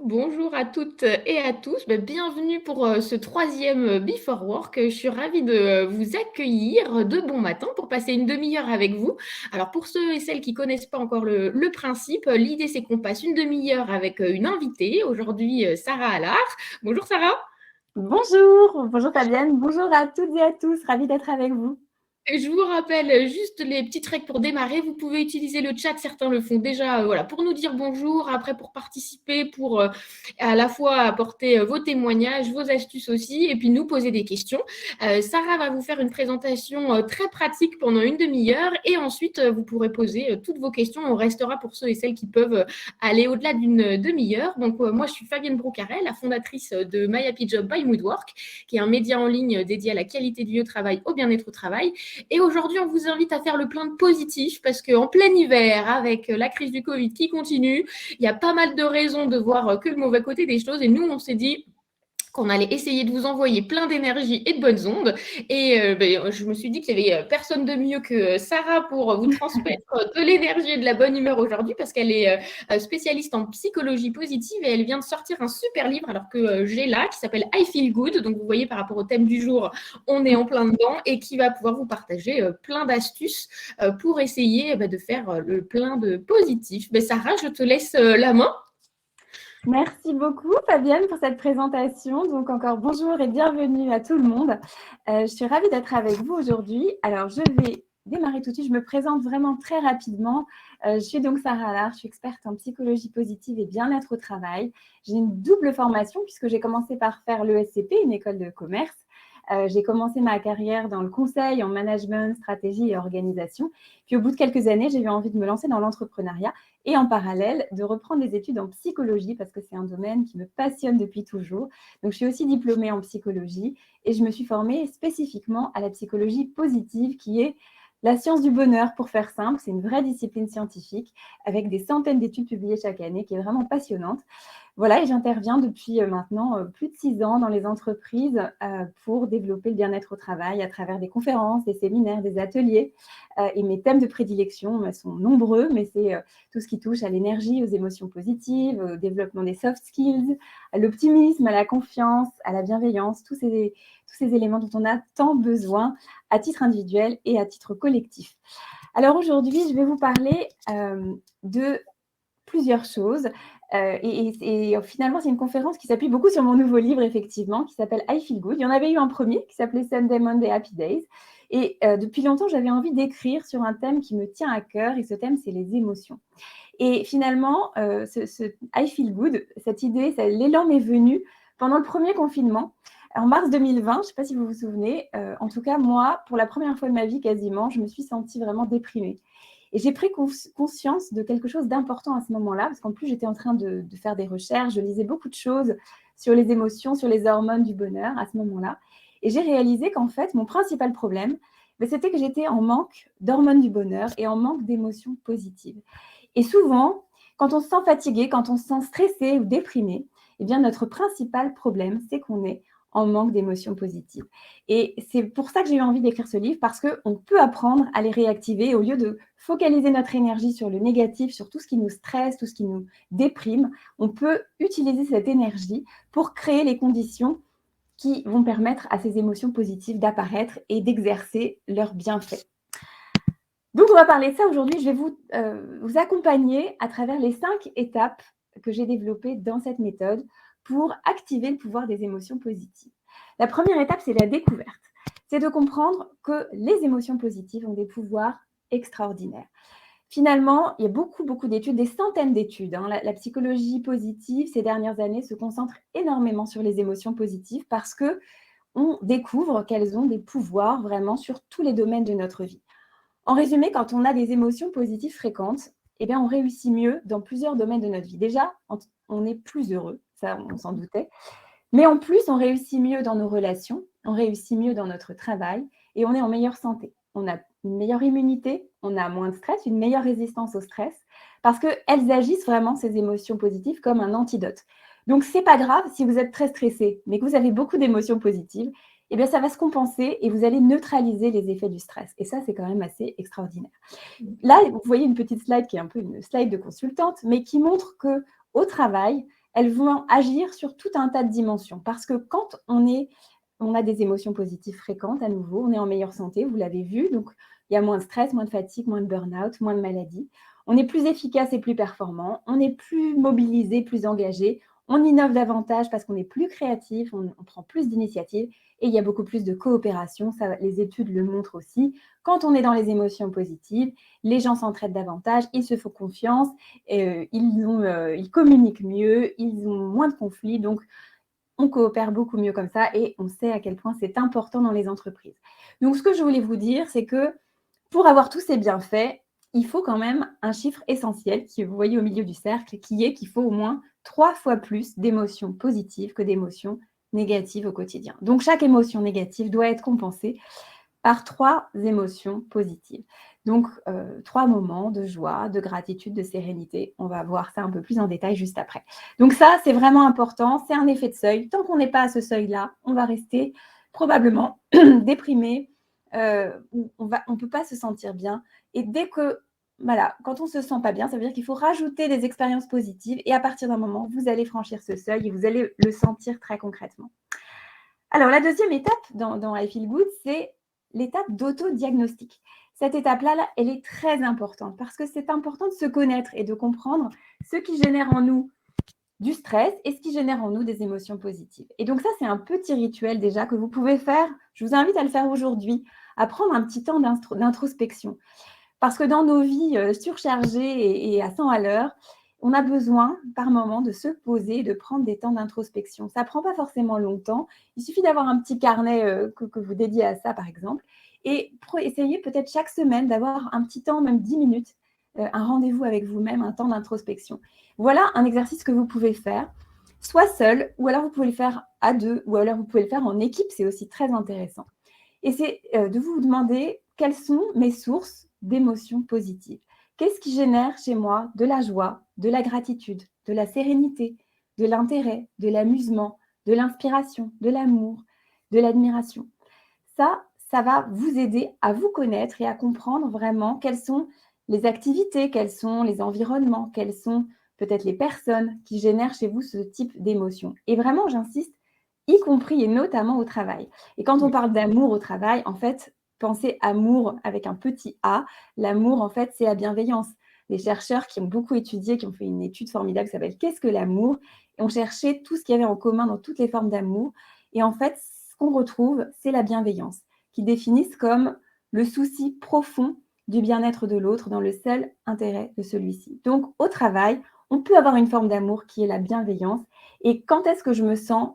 Bonjour à toutes et à tous. Bienvenue pour ce troisième Before Work. Je suis ravie de vous accueillir de bon matin pour passer une demi-heure avec vous. Alors pour ceux et celles qui connaissent pas encore le principe, l'idée c'est qu'on passe une demi-heure avec une invitée. Aujourd'hui, Sarah Allard. Bonjour Sarah. Bonjour Fabienne, bonjour à toutes et à tous, ravie d'être avec vous. Et je vous rappelle juste les petites règles pour démarrer. Vous pouvez utiliser le chat, certains le font déjà, voilà, pour nous dire bonjour, après pour participer, pour à la fois apporter vos témoignages, vos astuces aussi, et puis nous poser des questions. Sarah va vous faire une présentation très pratique pendant une demi-heure, et ensuite vous pourrez poser toutes vos questions. On restera pour ceux et celles qui peuvent aller au-delà d'une demi-heure. Donc moi, je suis Fabienne Broucaret, la fondatrice de My Happy Job by Moodwork, qui est un média en ligne dédié à la qualité du lieu de travail, au bien-être au travail. Et aujourd'hui, on vous invite à faire le plein de positif parce qu'en plein hiver, avec la crise du Covid qui continue, il y a pas mal de raisons de voir que le mauvais côté des choses. Et nous, on s'est dit qu'on allait essayer de vous envoyer plein d'énergie et de bonnes ondes. Et je me suis dit qu'il n'y avait personne de mieux que Sarah pour vous transmettre de l'énergie et de la bonne humeur aujourd'hui parce qu'elle est spécialiste en psychologie positive et elle vient de sortir un super livre alors que j'ai là qui s'appelle I Feel Good. Donc vous voyez par rapport au thème du jour, on est en plein dedans et qui va pouvoir vous partager plein d'astuces pour essayer de faire le plein de positif. Sarah, je te laisse la main. Merci beaucoup Fabienne pour cette présentation. Donc encore bonjour et bienvenue à tout le monde. Je suis ravie d'être avec vous aujourd'hui. Alors je vais démarrer tout de suite. Je me présente vraiment très rapidement. Je suis donc Sarah Allard, je suis experte en psychologie positive et bien-être au travail. J'ai une double formation puisque j'ai commencé par faire l'ESCP, une école de commerce. J'ai commencé ma carrière dans le conseil en management, stratégie et organisation. Puis au bout de quelques années, j'ai eu envie de me lancer dans l'entrepreneuriat et en parallèle de reprendre des études en psychologie parce que c'est un domaine qui me passionne depuis toujours. Donc je suis aussi diplômée en psychologie et je me suis formée spécifiquement à la psychologie positive qui est la science du bonheur, pour faire simple. C'est une vraie discipline scientifique avec des centaines d'études publiées chaque année qui est vraiment passionnante. Voilà, et j'interviens depuis maintenant plus de 6 ans dans les entreprises pour développer le bien-être au travail à travers des conférences, des séminaires, des ateliers. Et mes thèmes de prédilection sont nombreux, mais c'est tout ce qui touche à l'énergie, aux émotions positives, au développement des soft skills, à l'optimisme, à la confiance, à la bienveillance, tous ces éléments dont on a tant besoin à titre individuel et à titre collectif. Alors aujourd'hui, je vais vous parler de plusieurs choses. Et finalement, c'est une conférence qui s'appuie beaucoup sur mon nouveau livre, effectivement, qui s'appelle I Feel Good. Il y en avait eu un premier qui s'appelait Sunday, Monday, Happy Days. Et depuis longtemps, j'avais envie d'écrire sur un thème qui me tient à cœur. Et ce thème, c'est les émotions. Et finalement, ce I Feel Good, cette idée, l'élan m'est venu pendant le premier confinement. En mars 2020, je ne sais pas si vous vous souvenez, en tout cas, moi, pour la première fois de ma vie quasiment, je me suis sentie vraiment déprimée. Et j'ai pris conscience de quelque chose d'important à ce moment-là, parce qu'en plus, j'étais en train de faire des recherches, je lisais beaucoup de choses sur les émotions, sur les hormones du bonheur à ce moment-là. Et j'ai réalisé qu'en fait, mon principal problème, c'était que j'étais en manque d'hormones du bonheur et en manque d'émotions positives. Et souvent, quand on se sent fatigué, quand on se sent stressé ou déprimé, eh bien, notre principal problème, c'est qu'on est en manque d'émotions positives. Et c'est pour ça que j'ai eu envie d'écrire ce livre, parce qu'on peut apprendre à les réactiver au lieu de focaliser notre énergie sur le négatif, sur tout ce qui nous stresse, tout ce qui nous déprime. On peut utiliser cette énergie pour créer les conditions qui vont permettre à ces émotions positives d'apparaître et d'exercer leurs bienfaits. Donc, on va parler de ça aujourd'hui. Je vais vous accompagner à travers les 5 étapes que j'ai développées dans cette méthode pour activer le pouvoir des émotions positives. La première étape, c'est la découverte. C'est de comprendre que les émotions positives ont des pouvoirs extraordinaires. Finalement, il y a beaucoup d'études, des centaines d'études. La psychologie positive, ces dernières années, se concentre énormément sur les émotions positives parce qu'on découvre qu'elles ont des pouvoirs vraiment sur tous les domaines de notre vie. En résumé, quand on a des émotions positives fréquentes, eh bien, on réussit mieux dans plusieurs domaines de notre vie. Déjà, on est plus heureux, ça, on s'en doutait. Mais en plus, on réussit mieux dans nos relations, on réussit mieux dans notre travail et on est en meilleure santé. On a une meilleure immunité, on a moins de stress, une meilleure résistance au stress, parce qu'elles agissent vraiment, ces émotions positives, comme un antidote. Donc, ce n'est pas grave si vous êtes très stressé, mais que vous avez beaucoup d'émotions positives, eh bien, ça va se compenser et vous allez neutraliser les effets du stress. Et ça, c'est quand même assez extraordinaire. Là, vous voyez une petite slide qui est un peu une slide de consultante, mais qui montre qu'au travail, elles vont agir sur tout un tas de dimensions. Parce que quand on a des émotions positives fréquentes, à nouveau, on est en meilleure santé, vous l'avez vu, donc il y a moins de stress, moins de fatigue, moins de burn-out, moins de maladies. On est plus efficace et plus performant, on est plus mobilisé, plus engagé, on innove davantage parce qu'on est plus créatif, on prend plus d'initiatives et il y a beaucoup plus de coopération, ça, les études le montrent aussi. Quand on est dans les émotions positives, les gens s'entraident davantage, ils se font confiance, ils communiquent mieux, ils ont moins de conflits, donc on coopère beaucoup mieux comme ça et on sait à quel point c'est important dans les entreprises. Donc, ce que je voulais vous dire, c'est que pour avoir tous ces bienfaits, il faut quand même un chiffre essentiel qui, vous voyez au milieu du cercle, qui est qu'il faut au moins 3 fois plus d'émotions positives que d'émotions négatives au quotidien. Donc, chaque émotion négative doit être compensée par 3 émotions positives. Donc, 3 moments de joie, de gratitude, de sérénité. On va voir ça un peu plus en détail juste après. Donc ça, c'est vraiment important. C'est un effet de seuil. Tant qu'on n'est pas à ce seuil-là, on va rester probablement déprimé. On ne peut pas se sentir bien. Et dès que, voilà, quand on ne se sent pas bien, ça veut dire qu'il faut rajouter des expériences positives. Et à partir d'un moment, vous allez franchir ce seuil et vous allez le sentir très concrètement. Alors, la deuxième étape dans I Feel Good, c'est l'étape d'autodiagnostic. Cette étape-là, elle est très importante parce que c'est important de se connaître et de comprendre ce qui génère en nous du stress et ce qui génère en nous des émotions positives. Et donc ça, c'est un petit rituel déjà que vous pouvez faire. Je vous invite à le faire aujourd'hui, à prendre un petit temps d'introspection. Parce que dans nos vies surchargées et à 100 à l'heure, on a besoin par moment de se poser, de prendre des temps d'introspection. Ça ne prend pas forcément longtemps. Il suffit d'avoir un petit carnet que vous dédiez à ça, par exemple. Et essayez peut-être chaque semaine d'avoir un petit temps, même 10 minutes, un rendez-vous avec vous-même, un temps d'introspection. Voilà un exercice que vous pouvez faire, soit seul, ou alors vous pouvez le faire à deux, ou alors vous pouvez le faire en équipe, c'est aussi très intéressant. Et c'est de vous demander quelles sont mes sources d'émotions positives. Qu'est-ce qui génère chez moi de la joie, de la gratitude, de la sérénité, de l'intérêt, de l'amusement, de l'inspiration, de l'amour, de l'admiration. Ça va vous aider à vous connaître et à comprendre vraiment quelles sont les activités, quels sont les environnements, quelles sont peut-être les personnes qui génèrent chez vous ce type d'émotions. Et vraiment, j'insiste, y compris et notamment au travail. Et quand on parle d'amour au travail, en fait, pensez amour avec un petit A. L'amour, en fait, c'est la bienveillance. Les chercheurs qui ont beaucoup étudié, qui ont fait une étude formidable qui s'appelle Qu'est-ce que l'amour, et ont cherché tout ce qu'il y avait en commun dans toutes les formes d'amour. Et en fait, ce qu'on retrouve, c'est la bienveillance, qui définissent comme le souci profond du bien-être de l'autre dans le seul intérêt de celui-ci. Donc, au travail, on peut avoir une forme d'amour qui est la bienveillance. Et quand est-ce que je me sens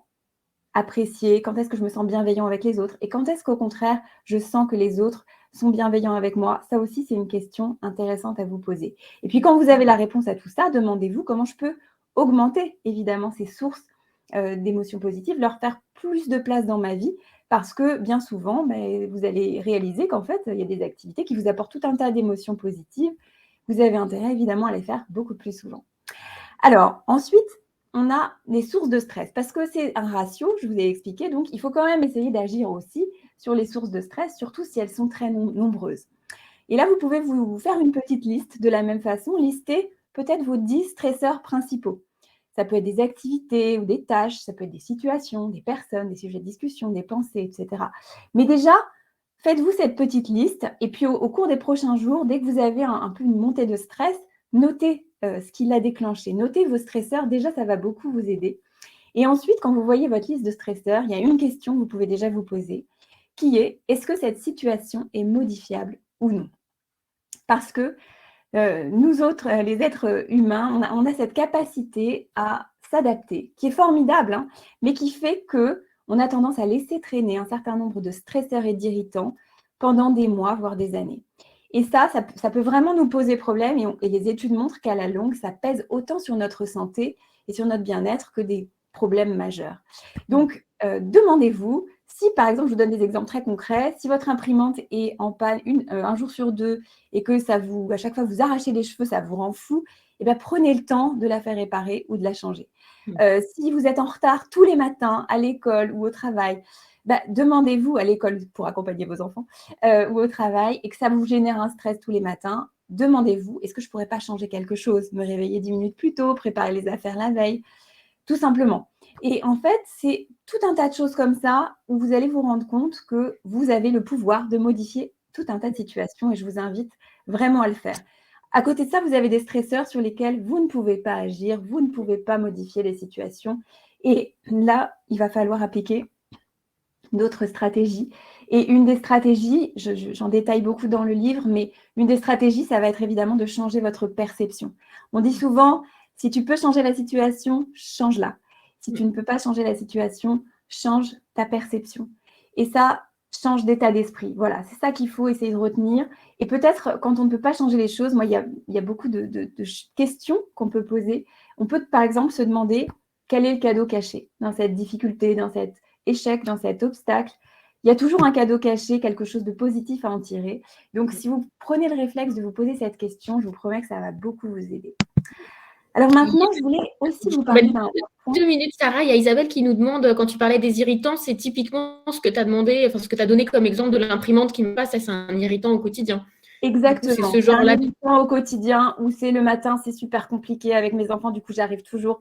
appréciée, quand est-ce que je me sens bienveillant avec les autres et quand est-ce qu'au contraire, je sens que les autres sont bienveillants avec moi? Ça aussi, c'est une question intéressante à vous poser. Et puis, quand vous avez la réponse à tout ça, demandez-vous comment je peux augmenter, évidemment, ces sources d'émotions positives, leur faire plus de place dans ma vie parce que bien souvent, vous allez réaliser qu'en fait, il y a des activités qui vous apportent tout un tas d'émotions positives. Vous avez intérêt, évidemment, à les faire beaucoup plus souvent. Alors, ensuite, on a les sources de stress parce que c'est un ratio, je vous ai expliqué, donc il faut quand même essayer d'agir aussi sur les sources de stress, surtout si elles sont très nombreuses. Et là, vous pouvez vous faire une petite liste de la même façon, lister peut-être vos 10 stresseurs principaux. Ça peut être des activités ou des tâches, ça peut être des situations, des personnes, des sujets de discussion, des pensées, etc. Mais déjà, faites-vous cette petite liste et puis au cours des prochains jours, dès que vous avez un peu une montée de stress, notez ce qui l'a déclenché. Notez vos stresseurs, déjà ça va beaucoup vous aider. Et ensuite, quand vous voyez votre liste de stresseurs, il y a une question que vous pouvez déjà vous poser, qui est, est-ce que cette situation est modifiable ou non? Parce que nous autres, les êtres humains, on a cette capacité à s'adapter, qui est formidable, hein, mais qui fait qu'on a tendance à laisser traîner un certain nombre de stresseurs et d'irritants pendant des mois, voire des années. Et ça peut vraiment nous poser problème et les études montrent qu'à la longue, ça pèse autant sur notre santé et sur notre bien-être que des problèmes majeurs. Donc, demandez-vous si, par exemple, je vous donne des exemples très concrets, si votre imprimante est en panne un jour sur deux et que à chaque fois, vous arrachez les cheveux, ça vous rend fou, eh bien, prenez le temps de la faire réparer ou de la changer. Si vous êtes en retard tous les matins à l'école ou au travail, demandez-vous à l'école pour accompagner vos enfants ou au travail et que ça vous génère un stress tous les matins, demandez-vous, est-ce que je ne pourrais pas changer quelque chose, me réveiller 10 minutes plus tôt, préparer les affaires la veille? tout simplement. Et en fait, c'est tout un tas de choses comme ça où vous allez vous rendre compte que vous avez le pouvoir de modifier tout un tas de situations et je vous invite vraiment à le faire. À côté de ça, vous avez des stresseurs sur lesquels vous ne pouvez pas agir, vous ne pouvez pas modifier les situations. Et là, il va falloir appliquer d'autres stratégies. Et une des stratégies, j'en détaille beaucoup dans le livre, mais une des stratégies, ça va être évidemment de changer votre perception. On dit souvent, si tu peux changer la situation, change-la. Si tu ne peux pas changer la situation, change ta perception. Et ça change d'état d'esprit. Voilà, c'est ça qu'il faut essayer de retenir. Et peut-être, quand on ne peut pas changer les choses, moi, il y a beaucoup de questions qu'on peut poser. On peut, par exemple, se demander quel est le cadeau caché dans cette difficulté, dans cet échec, dans cet obstacle. Il y a toujours un cadeau caché, quelque chose de positif à en tirer. Donc, si vous prenez le réflexe de vous poser cette question, je vous promets que ça va beaucoup vous aider. Alors maintenant, je voulais aussi vous parler d'un point. 2 minutes, Sarah. Il y a Isabelle qui nous demande, quand tu parlais des irritants, c'est typiquement ce que tu as demandé, enfin ce que tu as donné comme exemple de l'imprimante qui me passe, ça c'est un irritant au quotidien. Exactement. C'est ce genre-là. Un irritant au quotidien où c'est le matin, c'est super compliqué avec mes enfants. Du coup, j'arrive toujours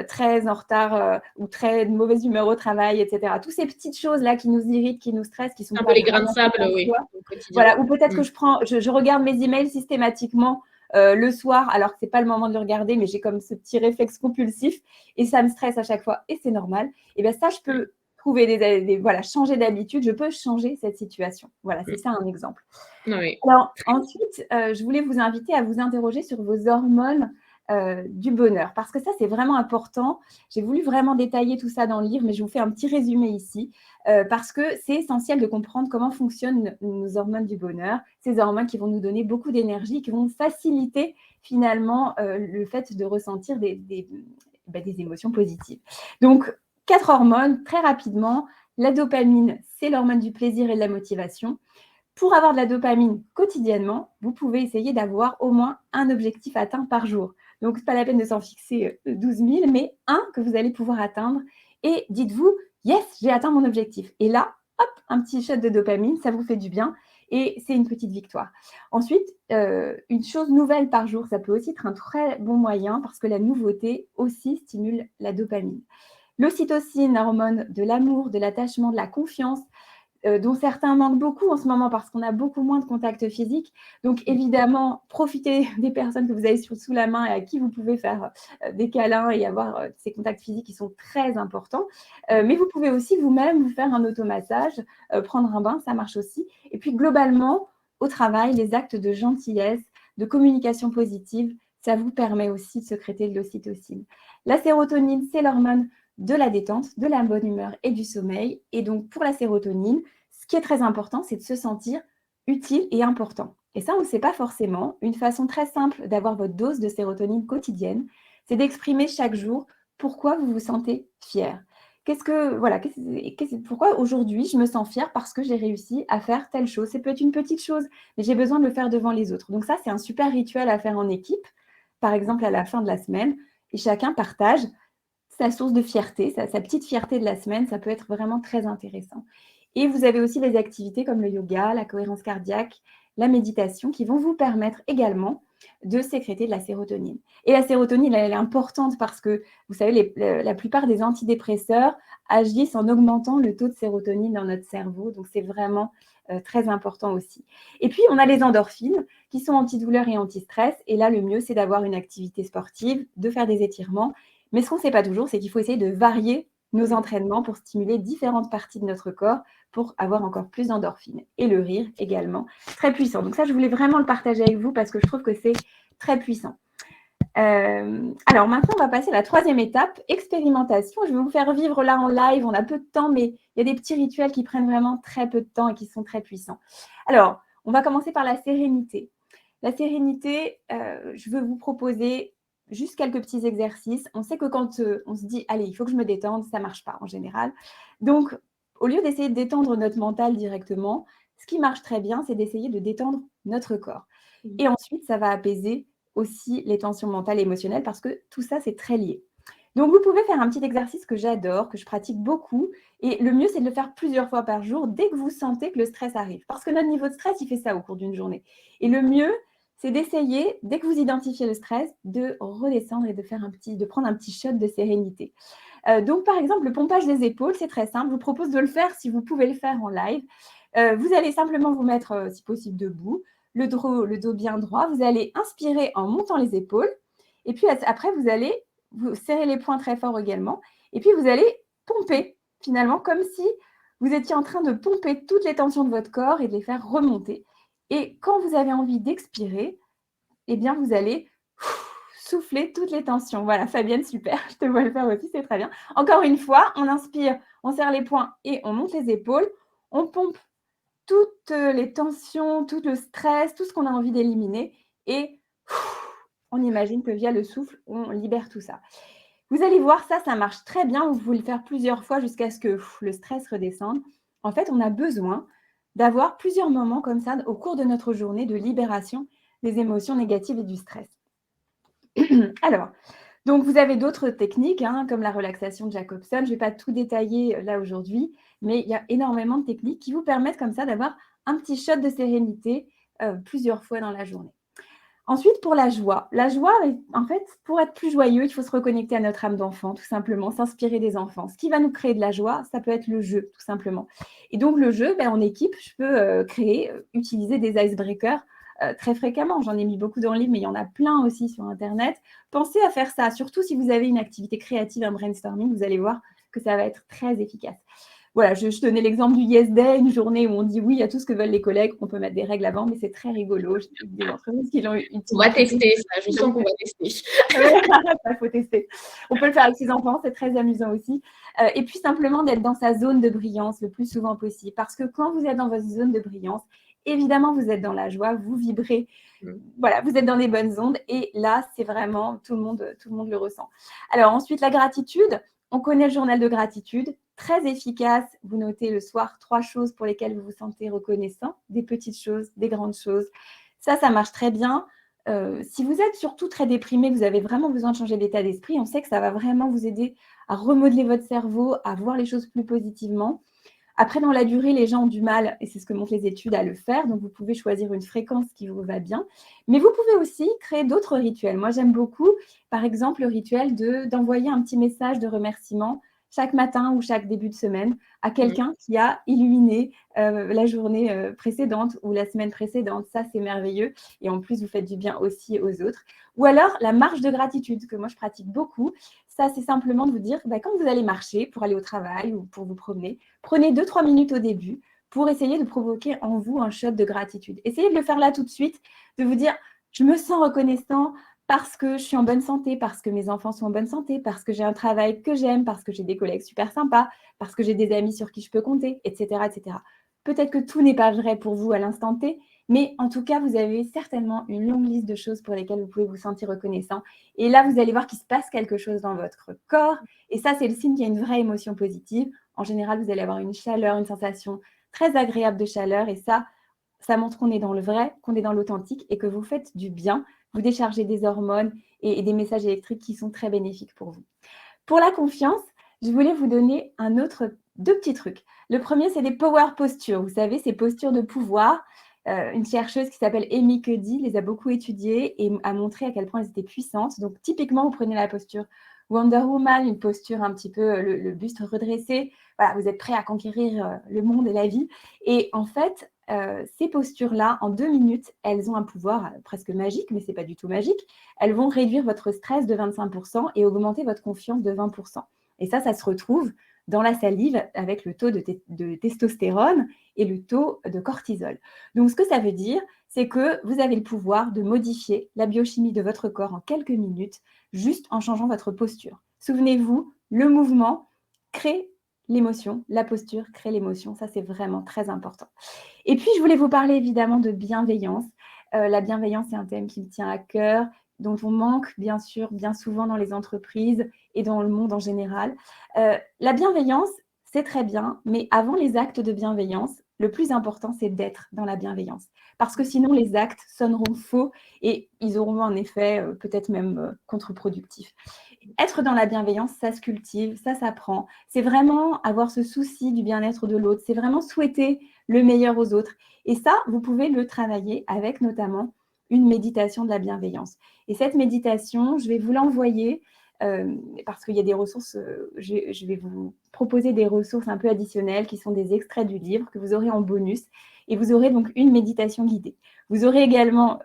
très en retard ou très de mauvaise humeur au travail, etc. Toutes ces petites choses-là qui nous irritent, qui nous stressent, qui sont Un pas peu les grains de vraiment sable, en oui, soi. au quotidien. Voilà, ou peut-être que je regarde mes emails systématiquement le soir, alors que c'est pas le moment de le regarder, mais j'ai comme ce petit réflexe compulsif et ça me stresse à chaque fois et c'est normal. Et bien ça, je peux trouver voilà, changer d'habitude, je peux changer cette situation. Voilà, c'est ça un exemple. Oui. Alors ensuite, je voulais vous inviter à vous interroger sur vos hormones du bonheur, parce que ça, c'est vraiment important. J'ai voulu vraiment détailler tout ça dans le livre, mais je vous fais un petit résumé ici, parce que c'est essentiel de comprendre comment fonctionnent nos hormones du bonheur, ces hormones qui vont nous donner beaucoup d'énergie, qui vont faciliter finalement le fait de ressentir des émotions positives. Donc, 4 hormones, très rapidement. La dopamine, c'est l'hormone du plaisir et de la motivation. Pour avoir de la dopamine quotidiennement, vous pouvez essayer d'avoir au moins un objectif atteint par jour. Donc, ce n'est pas la peine de s'en fixer 12 000, mais un que vous allez pouvoir atteindre. Et dites-vous, yes, j'ai atteint mon objectif. Et là, hop, un petit shot de dopamine, ça vous fait du bien. Et c'est une petite victoire. Ensuite, une chose nouvelle par jour, ça peut aussi être un très bon moyen parce que la nouveauté aussi stimule la dopamine. L'ocytocine, l'hormone de l'amour, de l'attachement, de la confiance, dont certains manquent beaucoup en ce moment parce qu'on a beaucoup moins de contacts physiques. Donc, évidemment, profitez des personnes que vous avez sous la main et à qui vous pouvez faire des câlins et avoir ces contacts physiques qui sont très importants. Mais vous pouvez aussi vous-même vous faire un automassage, prendre un bain, ça marche aussi. Et puis, globalement, au travail, les actes de gentillesse, de communication positive, ça vous permet aussi de sécréter de l'ocytocine. La sérotonine, c'est l'hormone de la détente, de la bonne humeur et du sommeil. Et donc, pour la sérotonine, ce qui est très important, c'est de se sentir utile et important. Et ça, on ne sait pas forcément. Une façon très simple d'avoir votre dose de sérotonine quotidienne, c'est d'exprimer chaque jour pourquoi vous vous sentez fier. Pourquoi aujourd'hui je me sens fière parce que j'ai réussi à faire telle chose. Ça peut être une petite chose, mais j'ai besoin de le faire devant les autres. Donc ça, c'est un super rituel à faire en équipe, par exemple à la fin de la semaine, et chacun partage sa source de fierté, sa petite fierté de la semaine, ça peut être vraiment très intéressant. Et vous avez aussi des activités comme le yoga, la cohérence cardiaque, la méditation qui vont vous permettre également de sécréter de la sérotonine. Et la sérotonine, elle est importante parce que, vous savez, la plupart des antidépresseurs agissent en augmentant le taux de sérotonine dans notre cerveau. Donc, c'est vraiment très important aussi. Et puis, on a les endorphines qui sont antidouleurs et anti-stress. Et là, le mieux, c'est d'avoir une activité sportive, de faire des étirements. Mais ce qu'on ne sait pas toujours, c'est qu'il faut essayer de varier nos entraînements pour stimuler différentes parties de notre corps pour avoir encore plus d'endorphines. Et le rire également, très puissant. Donc ça, je voulais vraiment le partager avec vous parce que je trouve que c'est très puissant. Alors maintenant, on va passer à la 3e étape, expérimentation. Je vais vous faire vivre là en live. On a peu de temps, mais il y a des petits rituels qui prennent vraiment très peu de temps et qui sont très puissants. Alors, on va commencer par la sérénité. La sérénité, je veux vous proposer juste quelques petits exercices. On sait que quand on se dit « Allez, il faut que je me détende », ça ne marche pas en général. Donc, au lieu d'essayer de détendre notre mental directement, ce qui marche très bien, c'est d'essayer de détendre notre corps. Et ensuite, ça va apaiser aussi les tensions mentales et émotionnelles parce que tout ça, c'est très lié. Donc, vous pouvez faire un petit exercice que j'adore, que je pratique beaucoup. Et le mieux, c'est de le faire plusieurs fois par jour dès que vous sentez que le stress arrive. Parce que notre niveau de stress, il fait ça au cours d'une journée. Et le mieux, c'est d'essayer, dès que vous identifiez le stress, de redescendre et de prendre un petit shot de sérénité. Donc, par exemple, le pompage des épaules, c'est très simple. Je vous propose de le faire si vous pouvez le faire en live. Vous allez simplement vous mettre, si possible, debout, le dos bien droit. Vous allez inspirer en montant les épaules. Et puis après, vous allez vous serrer les poings très fort également. Et puis, vous allez pomper, finalement, comme si vous étiez en train de pomper toutes les tensions de votre corps et de les faire remonter. Et quand vous avez envie d'expirer, eh bien, vous allez souffler toutes les tensions. Voilà, Fabienne, super, je te vois le faire aussi, c'est très bien. Encore une fois, on inspire, on serre les poings et on monte les épaules. On pompe toutes les tensions, tout le stress, tout ce qu'on a envie d'éliminer. Et on imagine que via le souffle, on libère tout ça. Vous allez voir, ça marche très bien. Vous pouvez le faire plusieurs fois jusqu'à ce que le stress redescende. En fait, on a besoin d'avoir plusieurs moments comme ça au cours de notre journée de libération des émotions négatives et du stress. Alors, donc vous avez d'autres techniques, comme la relaxation de Jacobson. Je ne vais pas tout détailler là aujourd'hui, mais il y a énormément de techniques qui vous permettent comme ça d'avoir un petit shot de sérénité plusieurs fois dans la journée. Ensuite, pour la joie, en fait, pour être plus joyeux, il faut se reconnecter à notre âme d'enfant, tout simplement, s'inspirer des enfants. Ce qui va nous créer de la joie, ça peut être le jeu, tout simplement. Et donc, le jeu, en équipe, je peux utiliser des icebreakers très fréquemment. J'en ai mis beaucoup dans le livre, mais il y en a plein aussi sur Internet. Pensez à faire ça, surtout si vous avez une activité créative, un brainstorming, vous allez voir que ça va être très efficace. Voilà, je donnais l'exemple du Yes Day, une journée où on dit oui à tout ce que veulent les collègues. On peut mettre des règles avant, mais c'est très rigolo. J'ai des entreprises qui l'ont utilisé. On va tester ça, je sens qu'on va tester. Il faut tester. On peut le faire avec ses enfants, c'est très amusant aussi. Et puis simplement d'être dans sa zone de brillance le plus souvent possible. Parce que quand vous êtes dans votre zone de brillance, évidemment, vous êtes dans la joie, vous vibrez. Voilà, vous êtes dans les bonnes ondes. Et là, c'est vraiment, tout le monde le ressent. Alors ensuite, la gratitude. On connaît le journal de gratitude, très efficace. Vous notez le soir 3 choses pour lesquelles vous vous sentez reconnaissant, des petites choses, des grandes choses. Ça marche très bien. Si vous êtes surtout très déprimé, que vous avez vraiment besoin de changer d'état d'esprit, on sait que ça va vraiment vous aider à remodeler votre cerveau, à voir les choses plus positivement. Après, dans la durée, les gens ont du mal, et c'est ce que montrent les études, à le faire. Donc, vous pouvez choisir une fréquence qui vous va bien. Mais vous pouvez aussi créer d'autres rituels. Moi, j'aime beaucoup, par exemple, le rituel d'envoyer un petit message de remerciement chaque matin ou chaque début de semaine à quelqu'un qui a illuminé la journée précédente ou la semaine précédente. Ça, c'est merveilleux. Et en plus, vous faites du bien aussi aux autres. Ou alors, la marche de gratitude, que moi, je pratique beaucoup. Ça, c'est simplement de vous dire, quand vous allez marcher pour aller au travail ou pour vous promener, prenez 2-3 minutes au début pour essayer de provoquer en vous un shot de gratitude. Essayez de le faire là tout de suite, de vous dire, je me sens reconnaissant parce que je suis en bonne santé, parce que mes enfants sont en bonne santé, parce que j'ai un travail que j'aime, parce que j'ai des collègues super sympas, parce que j'ai des amis sur qui je peux compter, etc., etc. Peut-être que tout n'est pas vrai pour vous à l'instant T, mais en tout cas, vous avez certainement une longue liste de choses pour lesquelles vous pouvez vous sentir reconnaissant. Et là, vous allez voir qu'il se passe quelque chose dans votre corps. Et ça, c'est le signe qu'il y a une vraie émotion positive. En général, vous allez avoir une chaleur, une sensation très agréable de chaleur. Et ça montre qu'on est dans le vrai, qu'on est dans l'authentique et que vous faites du bien. Vous déchargez des hormones et des messages électriques qui sont très bénéfiques pour vous. Pour la confiance, je voulais vous donner deux petits trucs. Le premier, c'est des power postures. Vous savez, ces postures de pouvoir. Une chercheuse qui s'appelle Amy Cuddy les a beaucoup étudiées et a montré à quel point elles étaient puissantes. Donc, typiquement, vous prenez la posture Wonder Woman, une posture un petit peu le buste redressé. Voilà, vous êtes prêt à conquérir le monde et la vie. Et en fait, ces postures-là, en 2 minutes, elles ont un pouvoir presque magique, mais ce n'est pas du tout magique. Elles vont réduire votre stress de 25% et augmenter votre confiance de 20%. Et ça se retrouve dans la salive avec le taux de testostérone et le taux de cortisol. Donc, ce que ça veut dire, c'est que vous avez le pouvoir de modifier la biochimie de votre corps en quelques minutes, juste en changeant votre posture. Souvenez-vous, le mouvement crée l'émotion, la posture crée l'émotion. Ça, c'est vraiment très important. Et puis, je voulais vous parler évidemment de bienveillance. La bienveillance, c'est un thème qui me tient à cœur, dont on manque bien sûr bien souvent dans les entreprises et dans le monde en général. La bienveillance, c'est très bien, mais avant les actes de bienveillance, le plus important, c'est d'être dans la bienveillance. Parce que sinon, les actes sonneront faux et ils auront un effet peut-être même contre-productif. Être dans la bienveillance, ça se cultive, ça s'apprend. C'est vraiment avoir ce souci du bien-être de l'autre. C'est vraiment souhaiter le meilleur aux autres. Et ça, vous pouvez le travailler avec notamment une méditation de la bienveillance. Et cette méditation, je vais vous l'envoyer parce qu'il y a des ressources, je vais vous proposer des ressources un peu additionnelles qui sont des extraits du livre que vous aurez en bonus. Et vous aurez donc une méditation guidée. Vous aurez également,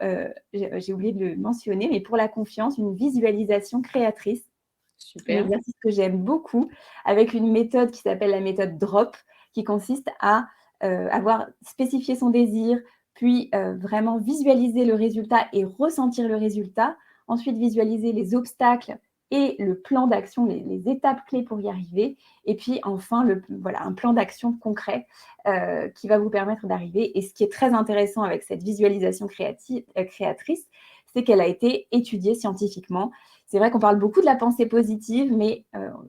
j'ai oublié de le mentionner, mais pour la confiance, une visualisation créatrice. Un Super. exercice que j'aime beaucoup, avec une méthode qui s'appelle la méthode DROP, qui consiste à avoir spécifié son désir, puis vraiment visualiser le résultat et ressentir le résultat. Ensuite, visualiser les obstacles et le plan d'action, les étapes clés pour y arriver. Et puis enfin, voilà, un plan d'action concret qui va vous permettre d'arriver. Et ce qui est très intéressant avec cette visualisation créatrice, c'est qu'elle a été étudiée scientifiquement. C'est vrai qu'on parle beaucoup de la pensée positive, mais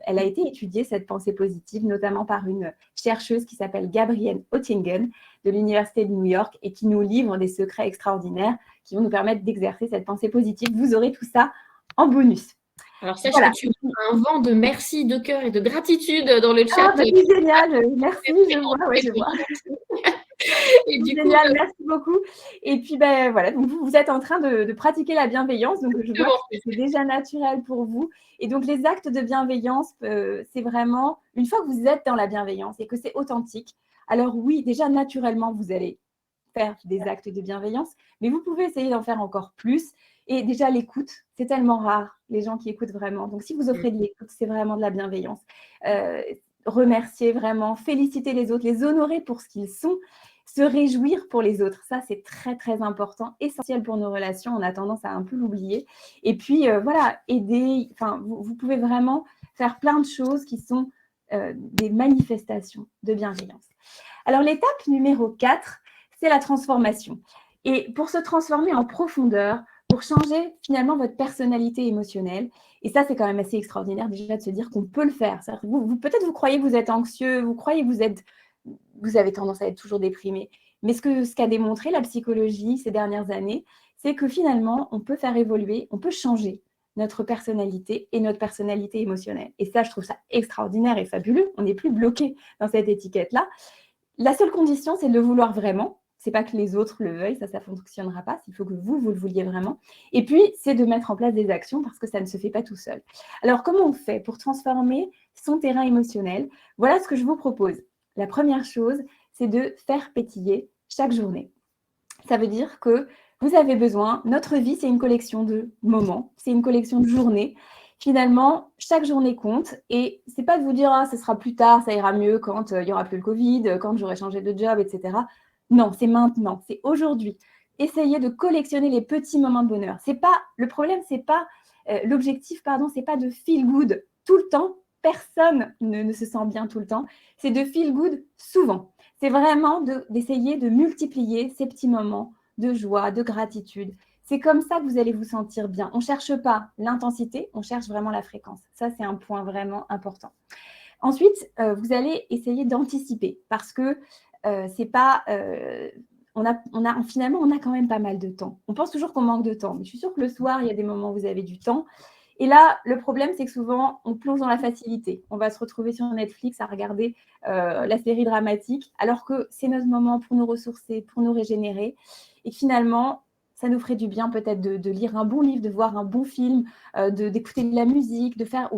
elle a été étudiée, cette pensée positive, notamment par une chercheuse qui s'appelle Gabrielle Oettingen de l'Université de New York et qui nous livre des secrets extraordinaires qui vont nous permettre d'exercer cette pensée positive. Vous aurez tout ça en bonus. Alors, sache Voilà. que tu as un vent de merci, de cœur et de gratitude dans le chat. Ah, bah, c'est génial. Merci, je vois. Ouais, je vois. Et du génial, coup, merci beaucoup. Et puis, ben, voilà, donc vous êtes en train de pratiquer la bienveillance, donc je vois que c'est déjà naturel pour vous. Et donc, les actes de bienveillance, c'est vraiment, une fois que vous êtes dans la bienveillance et que c'est authentique, alors oui, déjà naturellement, vous allez faire des actes de bienveillance, mais vous pouvez essayer d'en faire encore plus. Et déjà, l'écoute, c'est tellement rare, les gens qui écoutent vraiment. Donc, si vous offrez de l'écoute, c'est vraiment de la bienveillance. Remercier vraiment, féliciter les autres, les honorer pour ce qu'ils sont, se réjouir pour les autres. Ça, c'est très, très important, essentiel pour nos relations. On a tendance à un peu l'oublier. Et puis, voilà, aider. Enfin, vous pouvez vraiment faire plein de choses qui sont des manifestations de bienveillance. Alors, l'étape numéro 4, c'est la transformation. Et pour se transformer en profondeur, pour changer finalement votre personnalité émotionnelle, et ça, c'est quand même assez extraordinaire déjà de se dire qu'on peut le faire. Peut-être vous croyez que vous êtes anxieux, vous croyez que vous avez tendance à être toujours déprimé. Mais ce qu'a démontré la psychologie ces dernières années, c'est que finalement, on peut faire évoluer, on peut changer notre personnalité et notre personnalité émotionnelle. Et ça, je trouve ça extraordinaire et fabuleux. On n'est plus bloqué dans cette étiquette-là. La seule condition, c'est de le vouloir vraiment. C'est pas que les autres le veuillent, ça ne fonctionnera pas. Il faut que vous le vouliez vraiment. Et puis, c'est de mettre en place des actions parce que ça ne se fait pas tout seul. Alors, comment on fait pour transformer son terrain émotionnel? Voilà ce que je vous propose. La première chose, c'est de faire pétiller chaque journée. Ça veut dire que vous avez besoin, notre vie, c'est une collection de moments, c'est une collection de journées. Finalement, chaque journée compte et c'est pas de vous dire ah, ce sera plus tard, ça ira mieux quand il y aura plus le Covid, quand j'aurai changé de job, etc. Non, c'est maintenant, c'est aujourd'hui. Essayez de collectionner les petits moments de bonheur. C'est pas le problème, c'est pas l'objectif, pardon, c'est pas de feel good tout le temps. Personne ne se sent bien tout le temps. C'est de feel good souvent. C'est vraiment d'essayer de multiplier ces petits moments de joie, de gratitude. C'est comme ça que vous allez vous sentir bien. On ne cherche pas l'intensité, on cherche vraiment la fréquence. Ça, c'est un point vraiment important. Ensuite, vous allez essayer d'anticiper parce que c'est pas... finalement, on a quand même pas mal de temps. On pense toujours qu'on manque de temps, mais je suis sûre que le soir, il y a des moments où vous avez du temps. Et là, le problème, c'est que souvent, on plonge dans la facilité. On va se retrouver sur Netflix à regarder la série dramatique, alors que c'est notre moment pour nous ressourcer, pour nous régénérer. Et finalement, ça nous ferait du bien peut-être de lire un bon livre, de voir un bon film, d'écouter de la musique, de faire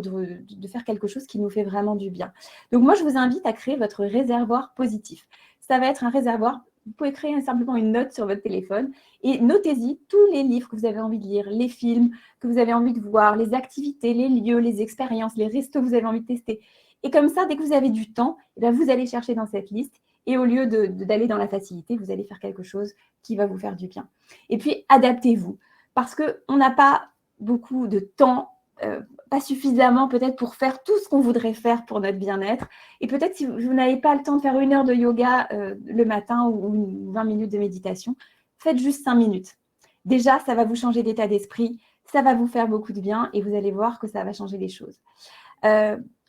quelque chose qui nous fait vraiment du bien. Donc moi, je vous invite à créer votre réservoir positif. Ça va être un réservoir. Vous pouvez créer simplement une note sur votre téléphone et notez-y tous les livres que vous avez envie de lire, les films que vous avez envie de voir, les activités, les lieux, les expériences, les restos que vous avez envie de tester. Et comme ça, dès que vous avez du temps, vous allez chercher dans cette liste et au lieu d'aller dans la facilité, vous allez faire quelque chose qui va vous faire du bien. Et puis, adaptez-vous parce qu'on n'a pas beaucoup de temps, pas suffisamment peut-être pour faire tout ce qu'on voudrait faire pour notre bien-être. Et peut-être si vous n'avez pas le temps de faire 1 heure de yoga le matin ou 20 minutes de méditation, faites juste 5 minutes. Déjà, ça va vous changer d'état d'esprit, ça va vous faire beaucoup de bien et vous allez voir que ça va changer les choses.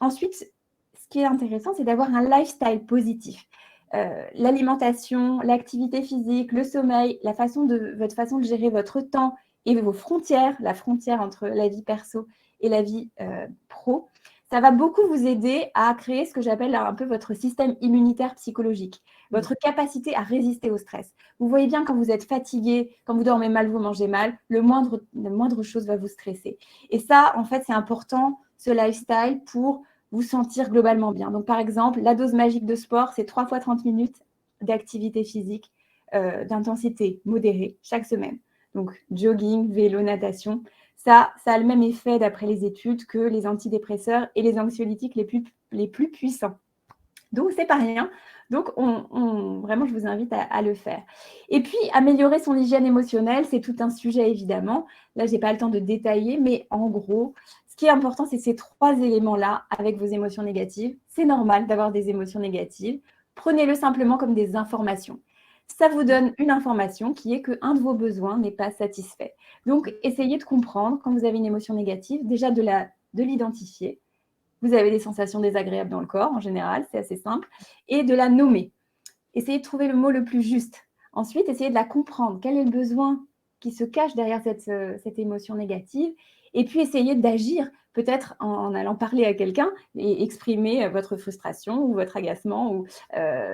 Ensuite, ce qui est intéressant, c'est d'avoir un lifestyle positif. L'alimentation, l'activité physique, le sommeil, votre façon de gérer votre temps et vos frontières, la frontière entre la vie perso et la vie pro, ça va beaucoup vous aider à créer ce que j'appelle un peu votre système immunitaire psychologique, votre capacité à résister au stress. Vous voyez bien quand vous êtes fatigué, quand vous dormez mal, vous mangez mal, la moindre chose va vous stresser. Et ça, en fait, c'est important, ce lifestyle, pour vous sentir globalement bien. Donc, par exemple, la dose magique de sport, c'est 3 fois 30 minutes d'activité physique d'intensité modérée chaque semaine. Donc, jogging, vélo, natation. Ça a le même effet, d'après les études, que les antidépresseurs et les anxiolytiques les plus puissants. Donc, c'est pas rien. Donc, vraiment, je vous invite à le faire. Et puis, améliorer son hygiène émotionnelle, c'est tout un sujet, évidemment. Là, je n'ai pas le temps de détailler, mais en gros, ce qui est important, c'est ces 3 éléments-là avec vos émotions négatives. C'est normal d'avoir des émotions négatives. Prenez-le simplement comme des informations. Ça vous donne une information qui est qu'un de vos besoins n'est pas satisfait. Donc, essayez de comprendre quand vous avez une émotion négative, déjà de l'identifier. Vous avez des sensations désagréables dans le corps, en général, c'est assez simple, et de la nommer. Essayez de trouver le mot le plus juste. Ensuite, essayez de la comprendre. Quel est le besoin qui se cache derrière cette émotion négative? Et puis, essayez d'agir, peut-être en allant parler à quelqu'un et exprimer votre frustration ou votre agacement, ou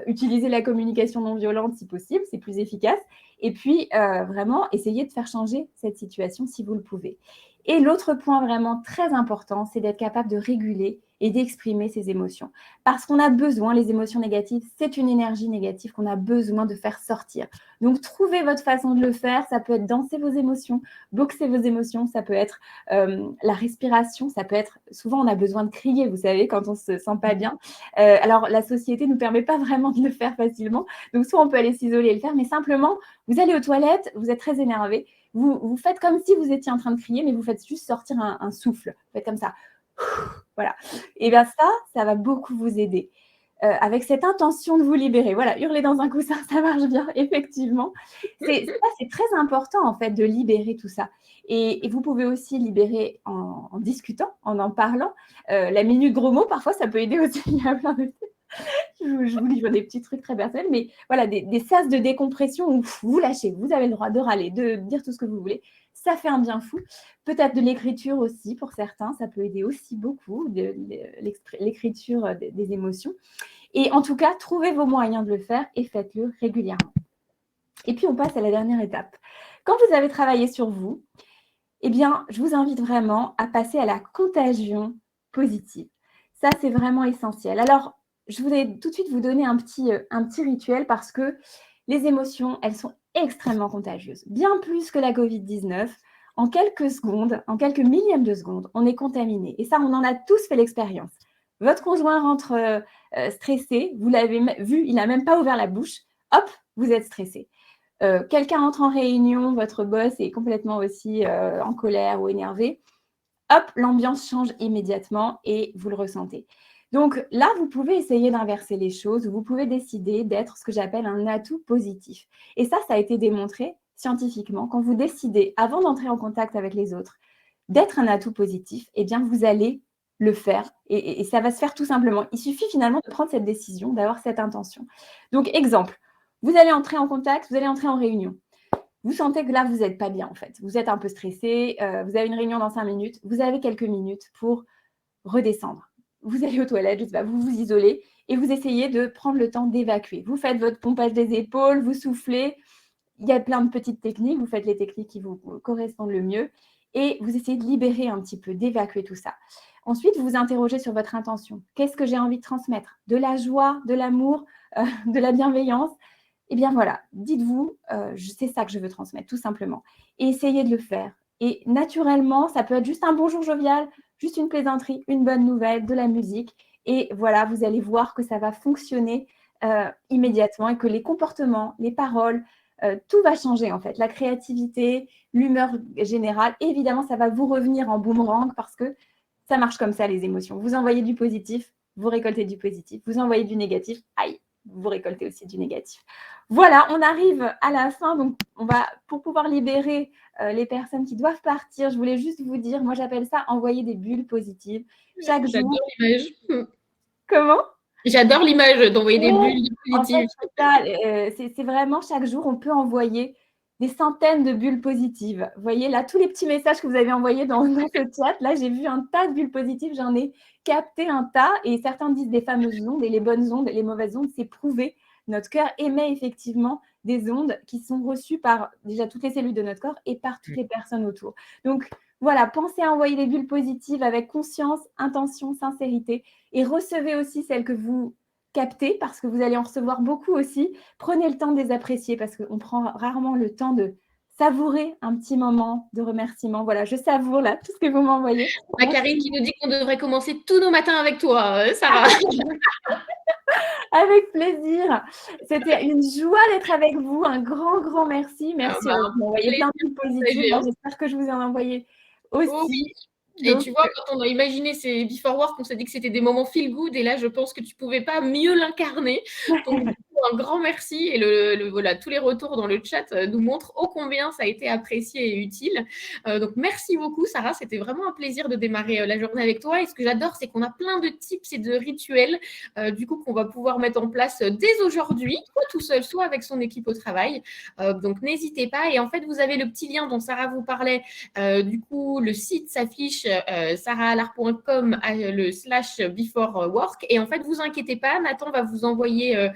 utiliser la communication non violente si possible, c'est plus efficace. Et puis, vraiment, essayez de faire changer cette situation si vous le pouvez. Et l'autre point vraiment très important, c'est d'être capable de réguler et d'exprimer ses émotions. Parce qu'on a besoin, les émotions négatives, c'est une énergie négative qu'on a besoin de faire sortir. Donc, trouvez votre façon de le faire. Ça peut être danser vos émotions, boxer vos émotions, ça peut être la respiration, ça peut être… Souvent, on a besoin de crier, vous savez, quand on ne se sent pas bien. Alors, la société ne nous permet pas vraiment de le faire facilement. Donc, soit on peut aller s'isoler et le faire, mais simplement, vous allez aux toilettes, vous êtes très énervé, vous faites comme si vous étiez en train de crier, mais vous faites juste sortir un souffle. Vous faites comme ça. Voilà. Et bien ça va beaucoup vous aider. Avec cette intention de vous libérer. Voilà, hurler dans un coussin, ça marche bien, effectivement. C'est très important, en fait, de libérer tout ça. Et vous pouvez aussi libérer en discutant, en parlant. La minute gros mots, parfois, ça peut aider aussi. Il y a plein de… Je vous livre des petits trucs très personnels, mais voilà, des sas de décompression où vous lâchez, vous avez le droit de râler, de dire tout ce que vous voulez. Ça fait un bien fou. Peut-être de l'écriture aussi, pour certains, ça peut aider aussi beaucoup, l'écriture des émotions. Et en tout cas, trouvez vos moyens de le faire et faites-le régulièrement. Et puis, on passe à la dernière étape. Quand vous avez travaillé sur vous, eh bien, je vous invite vraiment à passer à la contagion positive. Ça, c'est vraiment essentiel. Alors, je voudrais tout de suite vous donner un petit rituel parce que les émotions, elles sont extrêmement contagieuses. Bien plus que la Covid-19, en quelques secondes, en quelques millièmes de secondes, on est contaminé. Et ça, on en a tous fait l'expérience. Votre conjoint rentre stressé, vous l'avez vu, il n'a même pas ouvert la bouche, hop, vous êtes stressé. Quelqu'un entre en réunion, votre boss est complètement aussi en colère ou énervé, hop, l'ambiance change immédiatement et vous le ressentez. Donc là, vous pouvez essayer d'inverser les choses, vous pouvez décider d'être ce que j'appelle un atout positif. Et ça a été démontré scientifiquement. Quand vous décidez, avant d'entrer en contact avec les autres, d'être un atout positif, eh bien, vous allez le faire et ça va se faire tout simplement. Il suffit finalement de prendre cette décision, d'avoir cette intention. Donc, exemple, vous allez entrer en contact, vous allez entrer en réunion. Vous sentez que là, vous n'êtes pas bien en fait. Vous êtes un peu stressé, vous avez une réunion dans 5 minutes, vous avez quelques minutes pour redescendre. Vous allez aux toilettes, je sais pas, vous vous isolez et vous essayez de prendre le temps d'évacuer. Vous faites votre pompage des épaules, vous soufflez. Il y a plein de petites techniques, vous faites les techniques qui vous correspondent le mieux et vous essayez de libérer un petit peu, d'évacuer tout ça. Ensuite, vous vous interrogez sur votre intention. Qu'est-ce que j'ai envie de transmettre? De la joie, de l'amour, de la bienveillance? Eh bien voilà, dites-vous, c'est ça que je veux transmettre, tout simplement. Et essayez de le faire. Et naturellement, ça peut être juste un bonjour jovial, juste une plaisanterie, une bonne nouvelle, de la musique. Et voilà, vous allez voir que ça va fonctionner immédiatement et que les comportements, les paroles, tout va changer en fait. La créativité, l'humeur générale, et évidemment, ça va vous revenir en boomerang parce que ça marche comme ça, les émotions. Vous envoyez du positif, vous récoltez du positif. Vous envoyez du négatif, aïe, vous récoltez aussi du négatif. Voilà, on arrive à la fin. Donc, pour pouvoir libérer les personnes qui doivent partir, je voulais juste vous dire, moi j'appelle ça envoyer des bulles positives. Chaque jour. J'adore l'image. Comment? J'adore l'image d'envoyer des bulles positives. En fait, c'est vraiment chaque jour, on peut envoyer des centaines de bulles positives. Vous voyez là, tous les petits messages que vous avez envoyés dans ce chat, là, j'ai vu un tas de bulles positives, j'en ai capté un tas, et certains disent des fameuses ondes, et les bonnes ondes, les mauvaises ondes, c'est prouvé. Notre cœur émet effectivement des ondes qui sont reçues par déjà toutes les cellules de notre corps et par toutes les personnes autour. Donc voilà, pensez à envoyer des bulles positives avec conscience, intention, sincérité, et recevez aussi celles que vous captez, parce que vous allez en recevoir beaucoup aussi. Prenez le temps de les apprécier, parce qu'on prend rarement le temps de savourer un petit moment de remerciement. Voilà, je savoure là tout ce que vous m'envoyez. Karine qui nous dit qu'on devrait commencer tous nos matins avec toi, Sarah. Avec plaisir. C'était une joie d'être avec vous. Un grand, grand merci. Merci de m'envoyer plein de trucs positifs. J'espère que je vous en ai envoyé aussi. Oh oui. Et tu vois, quand on a imaginé ces Before Work, on s'est dit que c'était des moments feel good. Et là, je pense que tu ne pouvais pas mieux l'incarner. Donc, un grand merci. Et voilà, tous les retours dans le chat nous montrent ô combien ça a été apprécié et utile. Donc, merci beaucoup, Sarah. C'était vraiment un plaisir de démarrer la journée avec toi. Et ce que j'adore, c'est qu'on a plein de tips et de rituels, du coup, qu'on va pouvoir mettre en place dès aujourd'hui, soit tout seul, soit avec son équipe au travail. Donc, n'hésitez pas. Et en fait, vous avez le petit lien dont Sarah vous parlait. Du coup, le site s'affiche sarahallard.com le /before work. Et en fait, vous inquiétez pas, Nathan va vous envoyer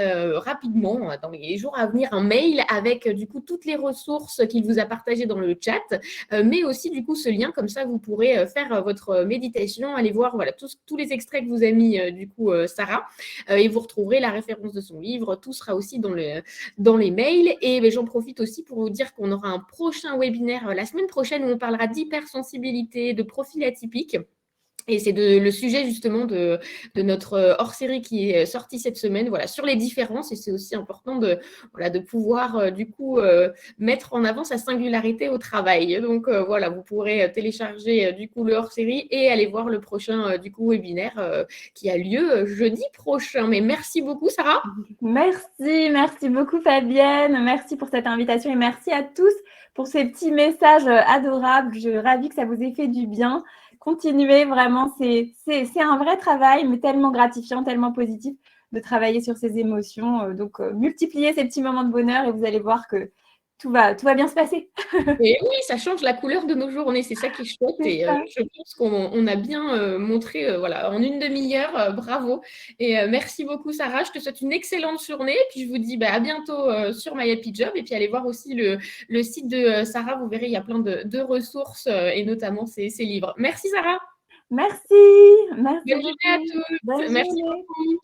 rapidement, dans les jours à venir, un mail avec du coup toutes les ressources qu'il vous a partagées dans le chat, mais aussi du coup ce lien, comme ça vous pourrez faire votre méditation, aller voir voilà, tous les extraits que vous a mis du coup Sarah, et vous retrouverez la référence de son livre, tout sera aussi dans les mails. Et j'en profite aussi pour vous dire qu'on aura un prochain webinaire la semaine prochaine où on parlera d'hypersensibilité, de profil atypique. Et c'est le sujet justement de notre hors-série qui est sorti cette semaine, voilà, sur les différences. Et c'est aussi important de pouvoir du coup mettre en avant sa singularité au travail. Donc voilà, vous pourrez télécharger du coup le hors-série et aller voir le prochain du coup webinaire qui a lieu jeudi prochain. Mais merci beaucoup, Sarah. Merci beaucoup, Fabienne. Merci pour cette invitation et merci à tous pour ces petits messages adorables. Je suis ravie que ça vous ait fait du bien. Continuez, vraiment, c'est un vrai travail, mais tellement gratifiant, tellement positif de travailler sur ces émotions. Donc, multipliez ces petits moments de bonheur et vous allez voir que tout va bien se passer. Et oui, ça change la couleur de nos journées, c'est ça qui est chouette. Et je pense qu'on a bien montré voilà, en une demi-heure. Bravo. Et merci beaucoup, Sarah. Je te souhaite une excellente journée. Et puis, je vous dis à bientôt sur My Happy Job. Et puis, allez voir aussi le site de Sarah. Vous verrez, il y a plein de ressources et notamment ses livres. Merci, Sarah. Merci. Merci Bonne journée à tous. Bonne Merci journée. beaucoup.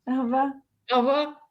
Au revoir. Au revoir.